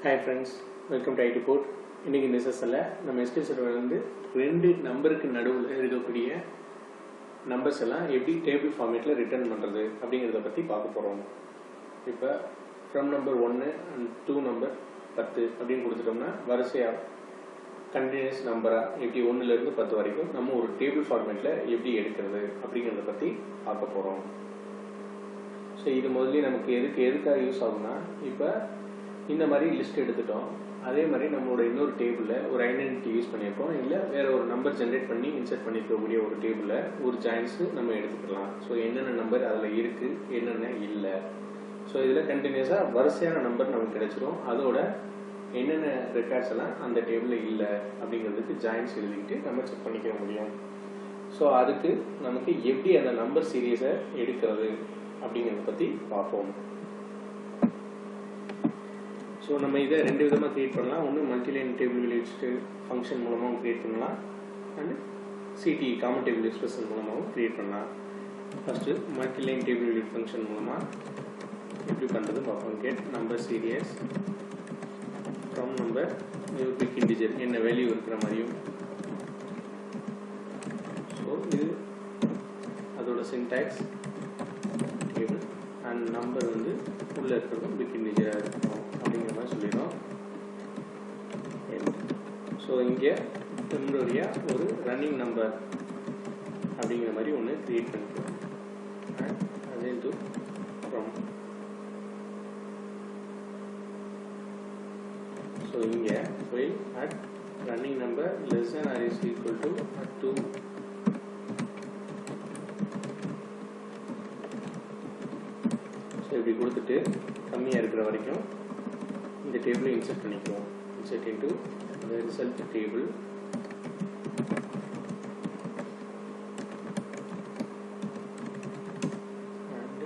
Hi friends, welcome to IT Port. இன்னைக்கு இந்த செஷன்ல நம்ம SQL சர்வர்ல இருந்து ரெண்டு நம்பருக்கு நடுவுல இருக்கக்கூடிய நம்பர்ஸ் எல்லாம் எப்படி டேபிள் ஃபார்மேட்ல ரிட்டர்ன் பண்றது அப்படிங்கறத பத்தி பார்க்க போறோம். இப்போ from number 1 and to number 10 அப்படினு கொடுத்துட்டோம்னா வரிசையா கண்டினியூஸ் நம்பரா எப்படி 1 ல இருந்து 10 வரைக்கும் நம்ம ஒரு டேபிள் ஃபார்மேட்ல எப்படி எடுக்கிறது அப்படிங்கறத பத்தி பார்க்க போறோம். சோ இது முதல்ல நமக்கு எதுக்காக யூஸ் ஆகும்னா இப்போ இந்த மாதிரி லிஸ்ட் எடுத்துட்டோம். அதே மாதிரி நம்மளோட இன்னொரு டேபிள்ல ஒரு ஐடென்டிட்டி யூஸ் பண்ணியிருப்போம், இல்லை வேற ஒரு நம்பர் ஜென்ரேட் பண்ணி இன்சர்ட் பண்ணிருக்கக்கூடிய ஒரு டேபிள்ல ஒரு ஜாயின்ஸ் நம்ம எடுத்துக்கலாம். ஸோ என்னென்ன நம்பர் அதில் இருக்கு, என்னென்ன இல்லை. ஸோ இதில் கண்டினியூஸா வரிசையான நம்பர் நமக்கு கிடைச்சிரும். அதோட என்னென்ன ரெக்கார்ட்ஸ் எல்லாம் அந்த டேபிள்ல இல்லை அப்படிங்கிறதுக்கு ஜாயின்ஸ் எழுதிக்கிட்டு நம்ம செக் பண்ணிக்க முடியும். ஸோ அதுக்கு நமக்கு எப்படி அந்த நம்பர் சீரியஸை எடுக்கிறது அப்படிங்கிறத பற்றி பார்ப்போம். ஸோ நம்ம இதை ரெண்டு விதமாக கிரியேட் பண்ணலாம். ஒன்று மல்டிலைன் டேபிள் லிஸ்ட் ஃபங்க்ஷன் மூலமாகவும் கிரியேட் பண்ணலாம், and CTE common table expression மூலமாகவும் கிரியேட் பண்ணலாம். First multiline table list function மூலமாக எப்படி பண்ணுறது பார்ப்போம். Get number series from number big integer என்ன வேல்யூ இருக்கிற மாதிரியும். ஸோ இது அதோட சின்டாக்ஸ் டேபிள் அண்ட் நம்பர் வந்து உள்ளே இருக்கிறதும் பிக் இன்டிஜராக இருக்கணும் அப்படிங்கிற மாதிரி சொல்லிடும். ஸோ இங்கே டெம்பரரியா ஒரு ரன்னிங் நம்பர் அப்படிங்கிற மாதிரி ஒன்று கிரியேட் பண்ணிக்கிறோம். அது இன்டு ஃப்ரம். ஸோ இங்கே while at running number less than or is equal to at 2 இப்படி கொடுத்துட்டு கம்மியாக இருக்கிற வரைக்கும் இந்த டேபிளை இன்சர்ட் பண்ணிக்கிறோம். Insert into the result table and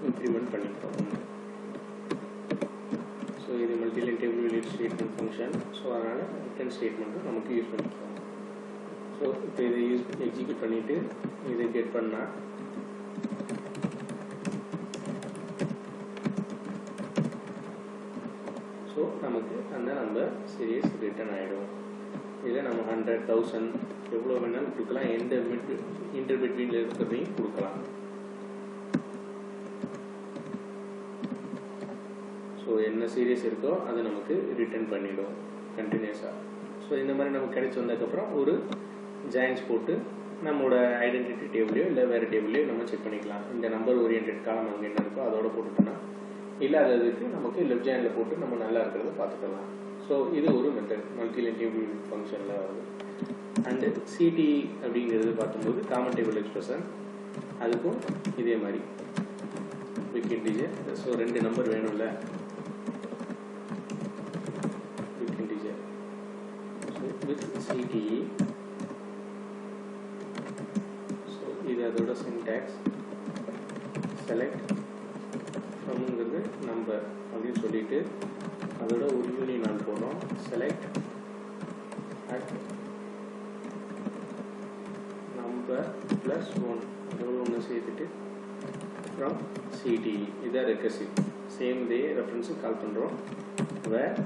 increment பண்ணிக்கிறோம். ஸோ இது multiline table relate statement function. So அதனால் ரிட்டர்ன் ஸ்டேட்மெண்ட்டும் நமக்கு யூஸ் பண்ணிக்கிறோம். ஸோ இப்போ இதை எக்ஸிக்யூட் பண்ணிவிட்டு இதை கெட் பண்ணால் நமக்கு அந்த நம்பர் சீரியஸ் ரிட்டர்ன் ஆகிடும். இதில் நம்ம 100, 1000 எவ்வளோ வேணாலும் கொடுக்கலாம். எந்த இன்டர் பிட்வீனில் இருக்கிறதையும் கொடுக்கலாம். ஸோ என்ன சீரியஸ் இருக்கோ அதை நமக்கு ரிட்டர்ன் பண்ணிடும் கண்டினியூஸாக. ஸோ இந்த மாதிரி நமக்கு கிடைச்சி வந்ததுக்கப்புறம் ஒரு ஜாயின்ஸ் போட்டு நம்மளோட ஐடென்டிட்டி டேபிளையோ இல்லை வேறு டேபிளையோ நம்ம செக் பண்ணிக்கலாம். இந்த நம்பர் ஓரியன்டட் காலம் அங்கே என்ன இருக்கோ அதோட போட்டுட்டோம்னா இல்லாததுக்கு நமக்கு லெஃப்ட் ஜாயின்ல போட்டு நம்ம நல்லா இருக்கிறத பார்த்துக்கலாம். ஸோ இது ஒரு மெத்தட் மல்டிலைன் டேபிள் ஃபங்க்ஷனில் வருது. அண்டு சிடி அப்படிங்கிறது பார்க்கும்போது காமன் டேபிள் எக்ஸ்பிரஷன், அதுக்கும் இதே மாதிரி பிக் இன்டிஜர். ஸோ ரெண்டு நம்பர் வேணும்ல, big integer. So with CTE. So இது அதோட சின்டாக்ஸ் செலக்ட் ஃப்ரம்ங்கிறது நம்பர் அப்படின்னு சொல்லிட்டு அதோட ஒரு யூனியன் நான் போடுறோம். செலக்ட் அட் நம்பர் ப்ளஸ் 1 அதோட ஒன்று சேர்த்துட்டு ஃப்ரம் சிடிஇ. இதான் ரெக்கர்சிவ். சேம் இதே ரெஃபரன்ஸு கால் பண்ணுறோம். வேர்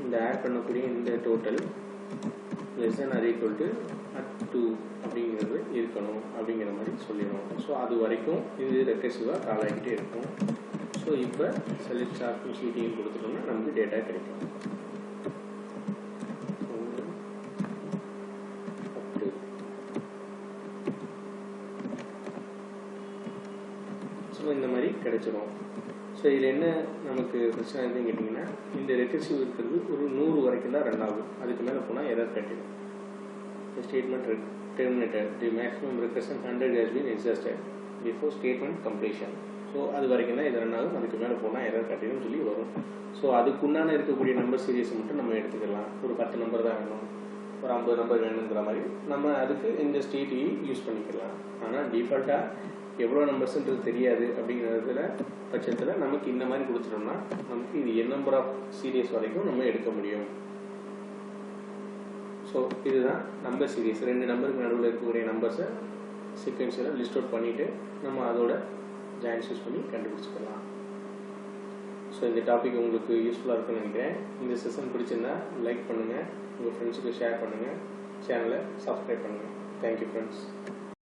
இந்த ஆட் பண்ணக்கூடிய இந்த total less than or equal to at 2 அப்படிங்கிறது இருக்கணும் அப்படிங்கிற மாதிரி சொல்லிடுவோம். ஸோ அது வரைக்கும் இது ரெக்கர்சிவாக கால் ஆகிட்டே இருக்கும். ஸோ இப்போ செலக்ட் ஷார்ப் சிடியும் கொடுத்துட்டோம்னா நமக்கு டேட்டா கிடைக்கும். ஸோ இந்த மாதிரி கிடைச்சிடும். ஸோ இதில் என்ன நமக்கு பிரச்சனை இருக்குன்னு கேட்டிங்கன்னா, இந்த ரெக்கர்சிவ் இருக்கிறது ஒரு 100 வரைக்கும் தான் ரன் ஆகும். அதுக்கு மேலே போனால் எரர் காட்டிடும். Statement terminated. The maximum recursion 100 has been exhausted before statement completion. So அது வரைக்கும் தான் இது ரன் ஆகும். அதுக்கு மேலே போனால் எரர் காட்டிடும் சொல்லி வரும். ஸோ அதுக்குண்டான இருக்கக்கூடிய நம்பர் சீரியஸை மட்டும் நம்ம எடுத்துக்கலாம். ஒரு 10 நம்பர் தான் வேணும், ஒரு 50 நம்பர் வேணுங்கிற மாதிரி நம்ம அதுக்கு இந்த ஸ்டேட்டையை யூஸ் பண்ணிக்கலாம். ஆனால் டிஃபால்ட்டாக எவ்வளோ நம்பர்ஸ்ன்றது தெரியாது அப்படிங்கிறதுல பட்சத்தில் நமக்கு இந்த மாதிரி கொடுத்துட்டோம்னா நமக்கு இது n நம்பர் ஆஃப் சீரியஸ் வரைக்கும் நம்ம எடுக்க முடியும். ஸோ இதுதான் நம்பர் சீரியஸ். ரெண்டு நம்பருக்கு நடுவில் இருக்கக்கூடிய நம்பர்ஸை சீக்வென்ஸில் லிஸ்ட் அவுட் பண்ணிவிட்டு நம்ம அதோட ஜாயின்ஸ் யூஸ் பண்ணி கண்டுபிடிச்சிக்கலாம். ஸோ இந்த டாபிக் உங்களுக்கு யூஸ்ஃபுல்லாக இருக்கும்னு நினைக்கிறேன். இந்த செஷன் பிடிச்சிருந்தா லைக் பண்ணுங்கள், உங்கள் ஃப்ரெண்ட்ஸுக்கு ஷேர் பண்ணுங்கள், சேனலை சப்ஸ்கிரைப் பண்ணுங்கள். Thank you friends.